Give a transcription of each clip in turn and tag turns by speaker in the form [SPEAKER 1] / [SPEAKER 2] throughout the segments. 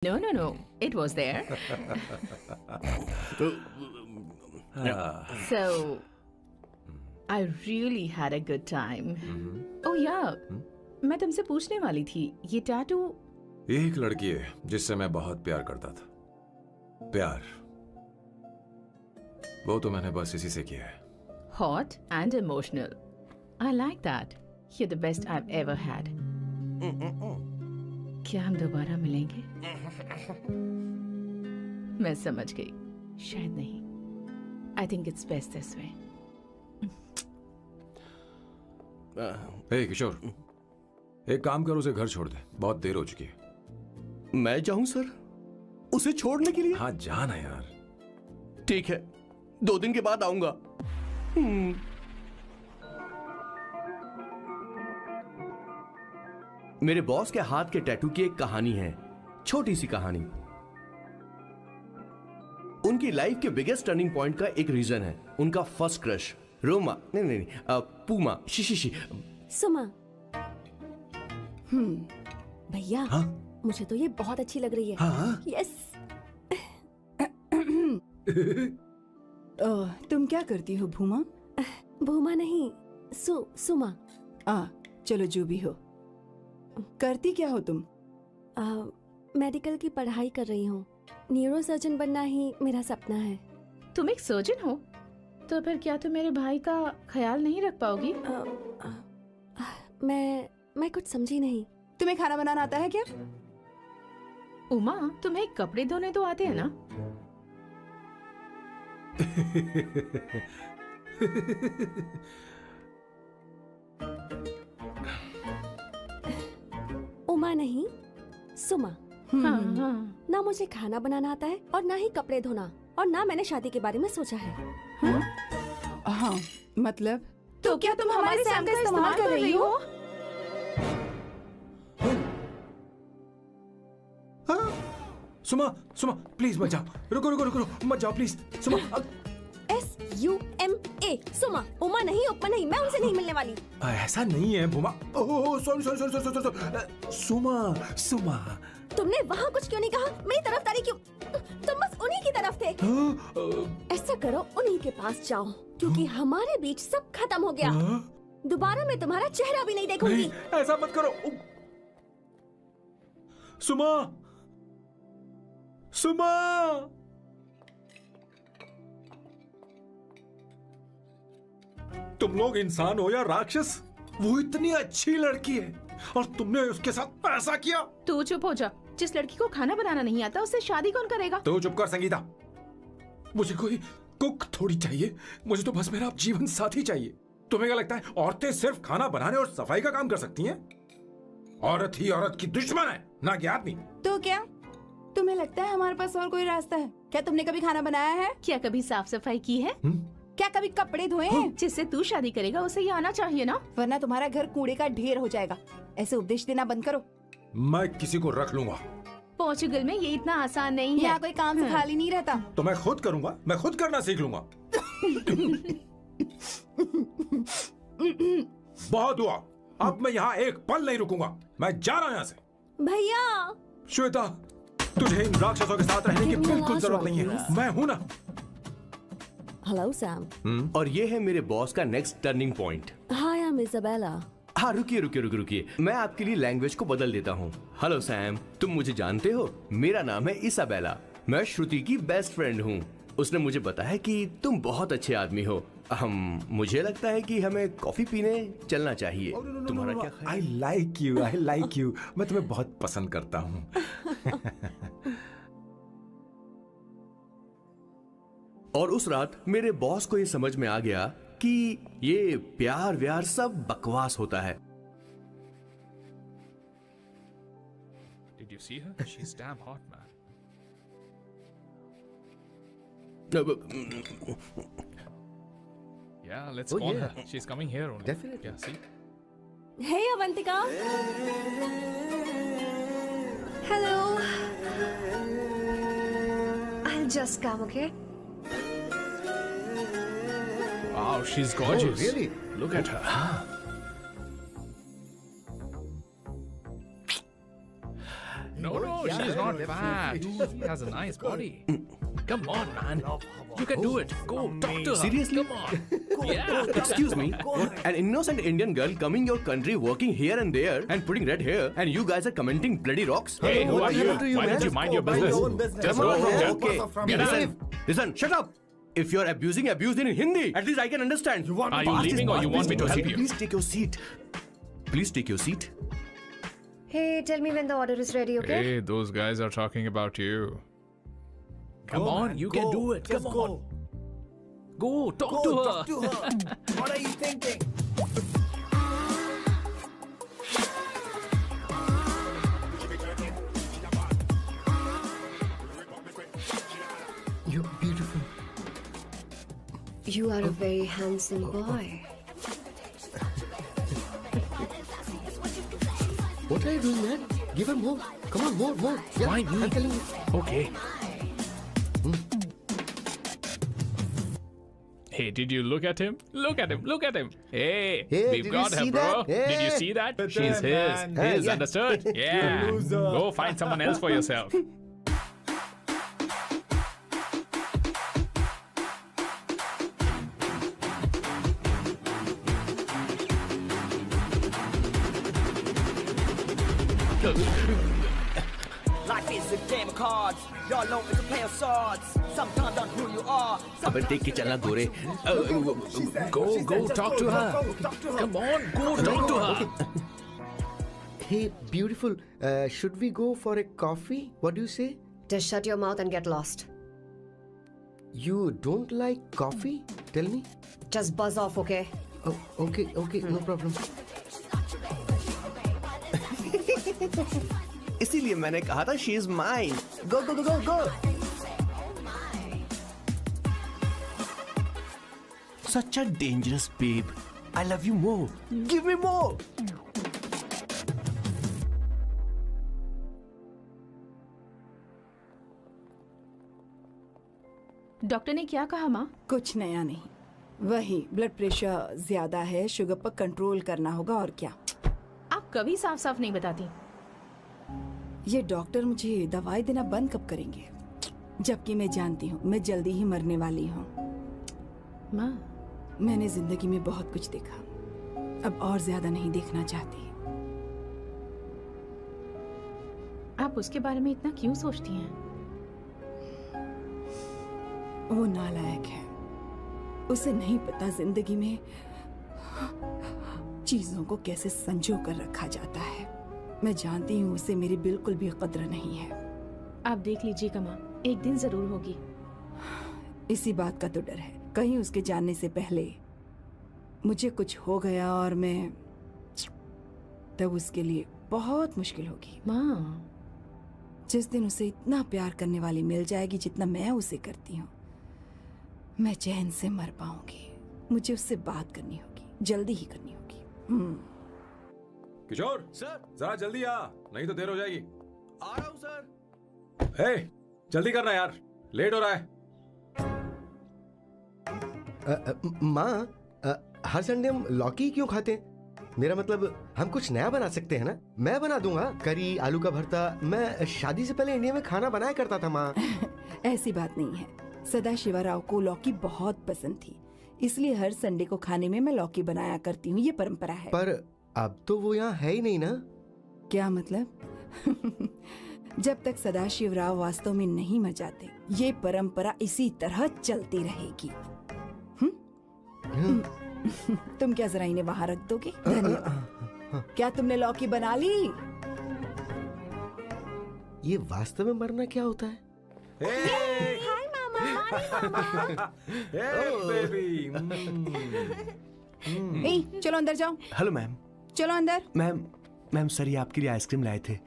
[SPEAKER 1] No. It was there. So, I really had a good time. Oh yeah, मैं तुमसे पूछने वाली थी, ये टैटू।
[SPEAKER 2] एक लड़की है जिससे मैं बहुत प्यार करता था। प्यार, वो तो मैंने बस इसी से किया है।
[SPEAKER 1] Hot and emotional. I like that. You're the best I've ever had. क्या हम दोबारा मिलेंगे? मैं समझ गई, शायद नहीं। I think it's best this way.
[SPEAKER 2] हे किशोर, एक काम कर, उसे घर छोड़ दे, बहुत देर हो चुकी है।
[SPEAKER 3] मैं जाऊं सर, उसे छोड़ने के लिए?
[SPEAKER 2] हाँ जाना यार।
[SPEAKER 3] ठीक है, 2 दिन के बाद आऊंगा। मेरे बॉस के हाथ के टैटू की एक कहानी है, छोटी सी कहानी। उनकी लाइफ के बिगेस्ट टर्निंग पॉइंट का एक रीजन है उनका फर्स्ट क्रश रोमा, नहीं, पूमा, शी।
[SPEAKER 4] सुमा। भैया,
[SPEAKER 3] हाँ?
[SPEAKER 4] मुझे तो ये बहुत अच्छी लग रही है।
[SPEAKER 3] हाँ?
[SPEAKER 4] यस।
[SPEAKER 5] तुम क्या करती हो भूमा?
[SPEAKER 4] भूमा नहीं, सुमा।
[SPEAKER 5] चलो जो भी हो। करती क्या हो तुम?
[SPEAKER 4] मेडिकल की पढ़ाई कर रही हूँ। न्यूरो सर्जन बनना ही मेरा सपना है।
[SPEAKER 1] तुम एक सर्जन हो, तो फिर क्या तुम मेरे भाई का ख्याल नहीं रख पाओगी?
[SPEAKER 4] मैं कुछ समझी नहीं।
[SPEAKER 5] तुम्हें खाना बनाना आता है क्या?
[SPEAKER 1] उमा, तुम्हें कपड़े धोने तो आते हैं ना?
[SPEAKER 4] उमा नहीं, सुमा।
[SPEAKER 1] हाँ।
[SPEAKER 4] ना मुझे खाना बनाना आता है और ना ही कपड़े धोना, और ना मैंने शादी के बारे में सोचा है।
[SPEAKER 5] हाँ, मतलब तो क्या तुम हमारे सैम का इस्तेमाल कर रही हो?
[SPEAKER 2] सुमा प्लीज मत जाओ, रुको मत जाओ प्लीज। सुमा,
[SPEAKER 4] SUMA, सुमा। उमा नहीं, उपमा नहीं, मैं उनसे नहीं मिलने वाली।
[SPEAKER 2] ऐसा नहीं है भूमा। Oh sorry. सुमा।
[SPEAKER 4] तुमने वहाँ कुछ क्यों नहीं कहा? मेरी तरफदारी क्यों? तुम बस उन्हीं की तरफ थे। ऐसा करो, उन्हीं के पास जाओ, क्योंकि हमारे बीच सब खत्म हो गया। दोबारा मैं तुम्हारा चेहरा भी नहीं देखूंगी।
[SPEAKER 2] नहीं, ऐसा मत करो। सुमा। तुम लोग इंसान हो या राक्षस? वो इतनी अच्छी लड़की है और तुमने उसके साथ ऐसा किया।
[SPEAKER 1] तू चुप हो जा। जिस लड़की को खाना बनाना नहीं आता, उससे शादी कौन करेगा?
[SPEAKER 2] तो चुप कर संगीता। मुझे कोई कुक थोड़ी चाहिए, मुझे तो बस मेरा जीवन साथी चाहिए। तुम्हें क्या लगता है औरतें सिर्फ खाना बनाने और सफाई का काम कर सकती हैं? औरत ही औरत की दुश्मन है, ना कि आदमी।
[SPEAKER 5] तो क्या तुम्हें लगता है हमारे पास और कोई रास्ता है? क्या तुमने कभी खाना बनाया है?
[SPEAKER 1] क्या कभी साफ सफाई की है?
[SPEAKER 5] क्या कभी कपड़े धोए हैं?
[SPEAKER 1] जिससे तू शादी करेगा उसे ये आना चाहिए ना?
[SPEAKER 5] वरना तुम्हारा घर कूड़े का ढेर हो जाएगा। ऐसे उपदेश देना बंद करो।
[SPEAKER 2] मैं किसी को रख लूंगा।
[SPEAKER 1] पोर्चुगल में ये इतना आसान नहीं है।
[SPEAKER 5] यहाँ कोई काम से खाली नहीं रहता।
[SPEAKER 2] तो मैं खुद करूंगा, मैं खुद करना सीख लूंगा। बहुत हुआ, अब मैं यहाँ एक पल नहीं रुकूंगा। मैं जा रहा हूँ यहाँ से।
[SPEAKER 4] भैया।
[SPEAKER 2] श्वेता, तुझे इन राक्षसों के साथ रहने की बिल्कुल जरूरत नहीं है, मैं हूं ना।
[SPEAKER 4] Hello Sam.
[SPEAKER 3] और ये है मेरे बॉस का next turning point.
[SPEAKER 4] Hi, I am Isabella.
[SPEAKER 3] हाँ, रुकिए, मैं आपके लिए लैंग्वेज को बदल देता हूँ। हेलो सैम, तुम मुझे जानते हो? मेरा नाम है इसाबेला। मैं श्रुति की बेस्ट फ्रेंड हूँ। उसने मुझे बताया कि तुम बहुत अच्छे आदमी हो। मुझे लगता है कि हमें कॉफी पीने चलना चाहिए। तुम्हारा क्या ख्याल?
[SPEAKER 2] I like you. मैं तुम्हें बहुत पसंद करता हूँ।
[SPEAKER 3] और उस रात मेरे बॉस को ये समझ में आ गया कि ये प्यार व्यार सब बकवास होता है।
[SPEAKER 6] Did you see her? She's damn hot, man. Yeah, let's call her. She's coming here only.
[SPEAKER 3] Definitely.
[SPEAKER 6] Yeah, see?
[SPEAKER 4] Hey, Avantika.
[SPEAKER 7] Hello. I'll just come, okay?
[SPEAKER 6] Wow, she's gorgeous.
[SPEAKER 3] Oh, really?
[SPEAKER 6] Look at her. No, she's not. fat. He has a nice body. Come on, man. You can do it. Go, talk to her.
[SPEAKER 3] Seriously?
[SPEAKER 6] Come on. Yeah.
[SPEAKER 3] Excuse me, an innocent Indian girl coming your country, working here and there, and putting red hair, and you guys are commenting bloody rocks?
[SPEAKER 6] Hey, who are you? Why
[SPEAKER 8] man?
[SPEAKER 6] don't you mind your business? Just go from here.
[SPEAKER 3] Okay. Listen, shut up. If you're abusing, abuse in Hindi. At least I can understand.
[SPEAKER 6] Are you leaving or you want me to help you?
[SPEAKER 3] Please take your seat. Please take your seat.
[SPEAKER 7] Hey, tell me when the order is ready, okay?
[SPEAKER 6] Hey, those guys are talking about you. Come on, you can do it. Come on. Go, talk to her.
[SPEAKER 8] What are you thinking?
[SPEAKER 9] You're beautiful.
[SPEAKER 7] You are a very handsome boy.
[SPEAKER 9] What are you doing, man? Give her more. Come on, more. Yeah,
[SPEAKER 6] Why me?
[SPEAKER 9] I'm telling you.
[SPEAKER 6] Okay. Hey, did you look at him? Look at him. Look at him. Hey,
[SPEAKER 9] Hey,
[SPEAKER 6] we've
[SPEAKER 9] did
[SPEAKER 6] got
[SPEAKER 9] you
[SPEAKER 6] her,
[SPEAKER 9] see
[SPEAKER 6] bro.
[SPEAKER 9] that?
[SPEAKER 6] Did you
[SPEAKER 9] Hey.
[SPEAKER 6] see that?
[SPEAKER 8] Good
[SPEAKER 6] She's
[SPEAKER 8] man,
[SPEAKER 6] his.
[SPEAKER 8] man.
[SPEAKER 6] His,
[SPEAKER 9] Yeah.
[SPEAKER 6] understood? Yeah.
[SPEAKER 8] loser.
[SPEAKER 6] Go find someone else for yourself.
[SPEAKER 10] Life is a game of cards. Y'all know it's a play of swords. Sometimes on who you are.
[SPEAKER 3] अबे देख के चलना गोरे.
[SPEAKER 6] Go, talk to her. Come on, go talk to her.
[SPEAKER 9] Hey, beautiful. Should we go for a coffee? What do you say?
[SPEAKER 7] Just shut your mouth and get lost.
[SPEAKER 9] You don't like coffee? Tell me.
[SPEAKER 7] Just buzz off, okay?
[SPEAKER 9] Oh, okay, no problem.
[SPEAKER 3] इसीलिए मैंने कहा था she is mine. Go. Such a dangerous babe. I love you more. Give me more.
[SPEAKER 1] Doctor ने क्या कहा माँ?
[SPEAKER 5] कुछ नया नहीं, वही ब्लड प्रेशर ज्यादा है, शुगर पर कंट्रोल करना होगा और क्या।
[SPEAKER 1] आप कभी साफ साफ नहीं बताती।
[SPEAKER 5] ये डॉक्टर मुझे दवाई देना बंद कब करेंगे, जबकि मैं जानती हूँ मैं जल्दी ही मरने वाली हूँ।
[SPEAKER 1] माँ,
[SPEAKER 5] मैंने जिंदगी में बहुत कुछ देखा, अब और ज्यादा नहीं देखना चाहती।
[SPEAKER 1] आप उसके बारे में इतना क्यों सोचती हैं?
[SPEAKER 5] वो नालायक है, उसे नहीं पता जिंदगी में चीजों को कैसे संजो कर रखा जाता है। मैं जानती हूँ उसे मेरी बिल्कुल भी कद्र नहीं है।
[SPEAKER 1] आप देख लीजिएगा माँ, एक दिन जरूर होगी।
[SPEAKER 5] इसी बात का तो डर है, कहीं उसके जानने से पहले मुझे कुछ हो गया और मैं तब उसके लिए बहुत मुश्किल होगी।
[SPEAKER 1] माँ,
[SPEAKER 5] जिस दिन उसे इतना प्यार करने वाली मिल जाएगी जितना मैं उसे करती हूँ, मैं चैन से मर पाऊंगी। मुझे उससे बात करनी होगी, जल्दी ही करनी होगी।
[SPEAKER 2] किशोर
[SPEAKER 3] सर,
[SPEAKER 2] जरा जल्दी आ, नहीं तो देर हो जाएगी।
[SPEAKER 3] आ रहा हूँ सर।
[SPEAKER 2] हे, जल्दी करना यार, लेट हो रहा है।
[SPEAKER 9] माँ, हर संडे हम लौकी क्यों खाते हैं? मेरा मतलब हम कुछ नया बना सकते हैं ना? मैं बना दूंगा करी, आलू का भरता। मैं शादी से पहले इंडिया में खाना बनाया करता था माँ।
[SPEAKER 5] ऐसी बात नहीं है, सदाशिवराव को लौकी बहुत पसंद थी, इसलिए हर संडे को खाने में मैं लौकी बनाया करती हूँ। ये परंपरा है।
[SPEAKER 9] पर अब तो वो यहाँ है ही नहीं ना।
[SPEAKER 5] क्या मतलब? जब तक सदाशिवराव वास्तव में नहीं मर जाते, ये परंपरा इसी तरह चलती रहेगी। तुम क्या जरा इन्हें वहां रख दोगे? धन्यवाद। क्या तुमने लौकी बना ली?
[SPEAKER 9] ये वास्तव में मरना क्या होता है?
[SPEAKER 4] हाय मामा।
[SPEAKER 2] बेबी।
[SPEAKER 5] ए, चलो अंदर जाओ।
[SPEAKER 3] Hello ma'am.
[SPEAKER 5] चलो अंदर।
[SPEAKER 3] मैम सर ये आपके लिए आइसक्रीम लाए थे।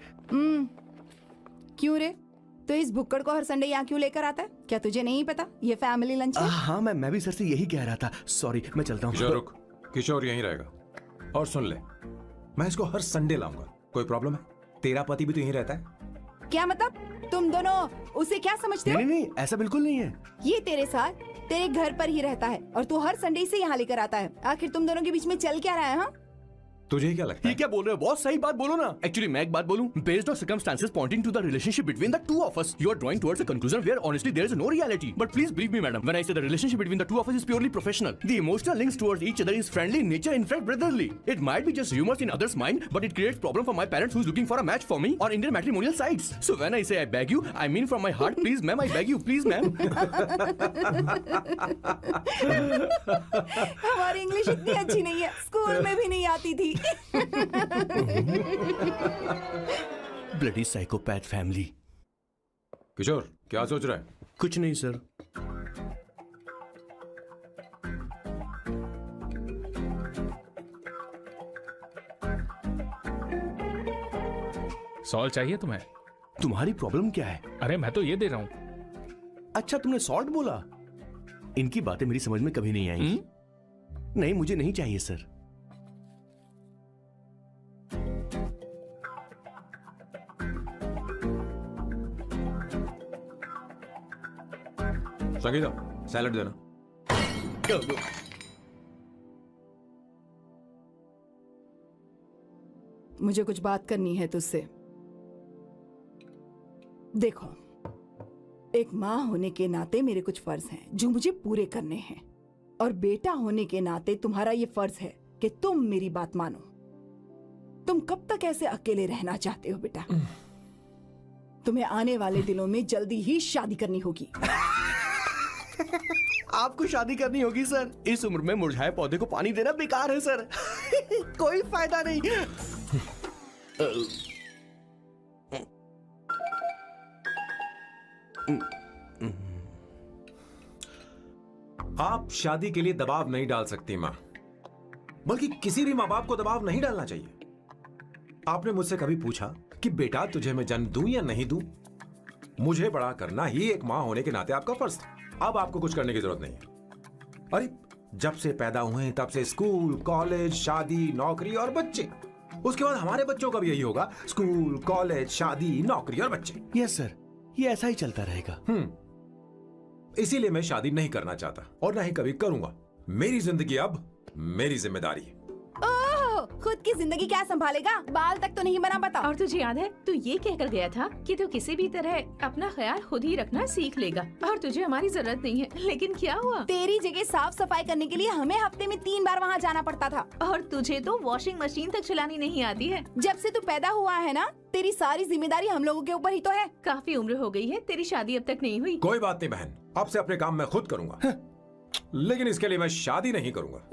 [SPEAKER 5] क्यों रे? तो इस भुक्कड़ को हर संडे यहाँ क्यों लेकर आता है? क्या तुझे नहीं पता ये फैमिली लंच है?
[SPEAKER 3] हाँ मैम, मैं भी सर से यही कह रहा था। सॉरी, मैं चलता हूँ।
[SPEAKER 2] किशोर रुक, किशोर यहीं रहेगा। और सुन ले, मैं इसको हर संडे लाऊंगा। कोई प्रॉब्लम है? तेरा पति भी तो यहीं रहता है।
[SPEAKER 5] क्या मतलब? तुम दोनों उसे क्या समझते हो?
[SPEAKER 3] नहीं, ऐसा बिल्कुल नहीं है।
[SPEAKER 5] ये तेरे साथ तेरे घर पर ही रहता है और तू हर संडे से यहाँ लेकर आता है। आखिर तुम दोनों के बीच में चल क्या रहा है? हाँ,
[SPEAKER 2] तुझे क्या लगता
[SPEAKER 3] ये
[SPEAKER 2] है?
[SPEAKER 3] क्या बोल रहे हो बॉस? सही बात बोलो ना। एक्चुअली मैं एक बात बोलूं, based on circumstances pointing to the relationship between the two of us, you are drawing towards a conclusion where honestly there is no reality. But please believe me madam, when I say the relationship between the two of us is purely professional. The emotional links towards each other is friendly in nature, in fact brotherly. It might be just humours in others mind, but it creates problem for my parents who is looking for a match for me on Indian matrimonial sites. So when I say I beg you, I mean from my heart, please ma'am, I beg you, please ma'am.
[SPEAKER 5] हमारी English इतनी अच्छी नहीं है, school में भी नहीं आती थी।
[SPEAKER 3] Bloody psychopath family.
[SPEAKER 2] किशोर, क्या सोच रहा है?
[SPEAKER 3] कुछ नहीं सर।
[SPEAKER 6] सॉल्व चाहिए तुम्हें?
[SPEAKER 3] तुम्हारी प्रॉब्लम क्या है?
[SPEAKER 6] अरे मैं तो ये दे रहा हूं।
[SPEAKER 3] अच्छा तुमने सॉल्ट बोला? इनकी बातें मेरी समझ में कभी नहीं आएंगी। नहीं मुझे नहीं चाहिए सर।
[SPEAKER 2] संगीता, सैलड देना।
[SPEAKER 5] मुझे कुछ बात करनी है तुझसे। देखो, एक माँ होने के नाते मेरे कुछ फर्ज हैं जो मुझे पूरे करने हैं, और बेटा होने के नाते तुम्हारा ये फर्ज है कि तुम मेरी बात मानो। तुम कब तक ऐसे अकेले रहना चाहते हो बेटा? तुम्हें आने वाले दिनों में जल्दी ही शादी करनी होगी।
[SPEAKER 3] आपको शादी करनी होगी सर? इस उम्र में मुरझाए पौधे को पानी देना बेकार है सर। कोई फायदा नहीं।
[SPEAKER 2] आप शादी के लिए दबाव नहीं डाल सकती मां, बल्कि किसी भी मां बाप को दबाव नहीं डालना चाहिए। आपने मुझसे कभी पूछा कि बेटा तुझे मैं जन्म दूं या नहीं दूं? मुझे बड़ा करना ही एक मां होने के नाते आपका फर्ज था। अब आपको कुछ करने की जरूरत नहीं है। अरे जब से पैदा हुए तब से स्कूल, कॉलेज, शादी, नौकरी और बच्चे। उसके बाद हमारे बच्चों का भी यही होगा, स्कूल, कॉलेज, शादी, नौकरी और बच्चे।
[SPEAKER 3] यस सर, ये ऐसा ही चलता रहेगा।
[SPEAKER 2] इसीलिए मैं शादी नहीं करना चाहता और ना ही कभी करूंगा। मेरी जिंदगी अब मेरी जिम्मेदारी है।
[SPEAKER 5] खुद की जिंदगी क्या संभालेगा? बाल तक तो नहीं बना, बता।
[SPEAKER 1] और तुझे याद है तू ये कहकर गया था कि तू किसी भी तरह अपना ख्याल खुद ही रखना सीख लेगा और तुझे हमारी जरूरत नहीं है। लेकिन क्या हुआ?
[SPEAKER 5] तेरी जगह साफ सफाई करने के लिए हमें हफ्ते में 3 बार वहाँ जाना पड़ता था।
[SPEAKER 1] और तुझे तो वॉशिंग मशीन तक चलानी नहीं आती है।
[SPEAKER 5] जब से तू पैदा हुआ है ना, तेरी सारी जिम्मेदारी हम लोगों के ऊपर ही तो है।
[SPEAKER 1] काफी उम्र हो गई है, तेरी शादी अब तक नहीं हुई।
[SPEAKER 2] कोई बात नहीं बहन, अब से अपने काम मैं खुद करूंगा। लेकिन इसके लिए मैं शादी नहीं करूंगा।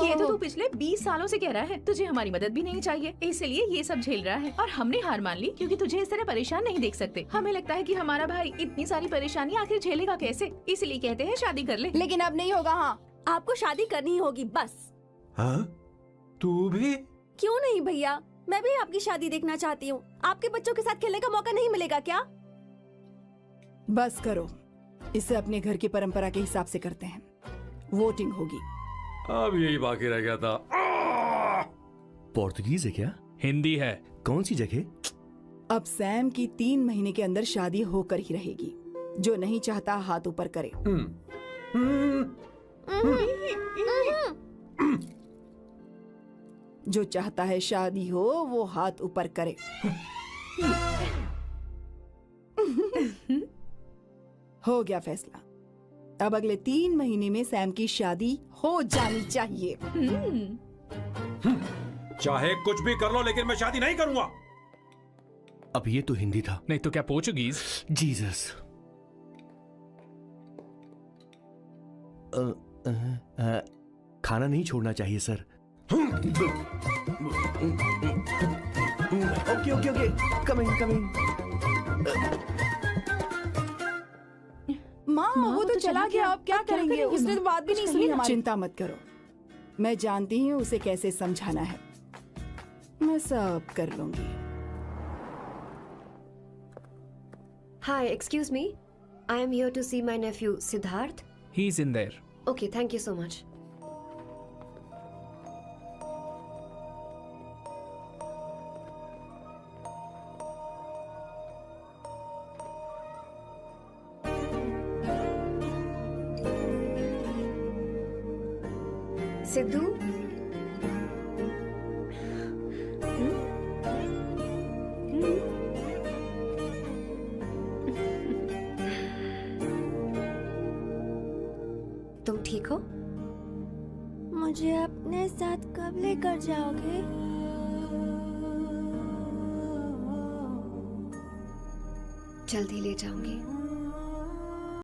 [SPEAKER 1] ये तो तू पिछले 20 सालों से कह रहा है। तुझे हमारी मदद भी नहीं चाहिए, इसलिए ये सब झेल रहा है। और हमने हार मान ली क्योंकि तुझे इस तरह परेशान नहीं देख सकते। हमें लगता है कि हमारा भाई इतनी सारी परेशानी आखिर झेलेगा कैसे, इसलिए कहते हैं शादी कर ले।
[SPEAKER 5] लेकिन अब नहीं होगा। हाँ,
[SPEAKER 4] आपको शादी करनी होगी बस।
[SPEAKER 2] हाँ? तू भी?
[SPEAKER 4] क्यों नहीं भैया, मैं भी आपकी शादी देखना चाहती हूँ। आपके बच्चों के साथ खेलने का मौका नहीं मिलेगा क्या?
[SPEAKER 5] बस करो, इसे अपने घर की परंपरा के हिसाब से करते हैं। वोटिंग होगी।
[SPEAKER 2] अब यही बाकी रह गया था।
[SPEAKER 3] पोर्तुगीज है क्या?
[SPEAKER 6] हिंदी है।
[SPEAKER 3] कौन सी जगह?
[SPEAKER 5] अब सैम की 3 महीने के अंदर शादी होकर ही रहेगी। जो नहीं चाहता हाथ ऊपर करे। जो चाहता है शादी हो वो हाथ ऊपर करे। हो गया फैसला। अब अगले 3 महीने में सैम की शादी हो जानी चाहिए।
[SPEAKER 2] चाहे कुछ भी कर लो, लेकिन मैं शादी नहीं करूंगा।
[SPEAKER 3] अब ये तो हिंदी था।
[SPEAKER 6] नहीं तो क्या पोर्चुगीज?
[SPEAKER 3] जीसस। खाना नहीं छोड़ना चाहिए sir. Okay okay okay, coming coming.
[SPEAKER 5] माँ वो तो चला गया, अब क्या करेंगे? उसने तो बात भी नहीं सुनी हमारी। चिंता मत करो, मैं जानती हूँ उसे कैसे समझाना है। मैं सब कर लूंगी।
[SPEAKER 7] Hi, excuse me. I am here to see my nephew Siddharth.
[SPEAKER 6] He's in there.
[SPEAKER 7] Okay, thank you so much. Sidhu, तुम ठीक हो?
[SPEAKER 4] मुझे अपने साथ कब लेकर जाओगे?
[SPEAKER 7] जल्दी ले जाऊंगी।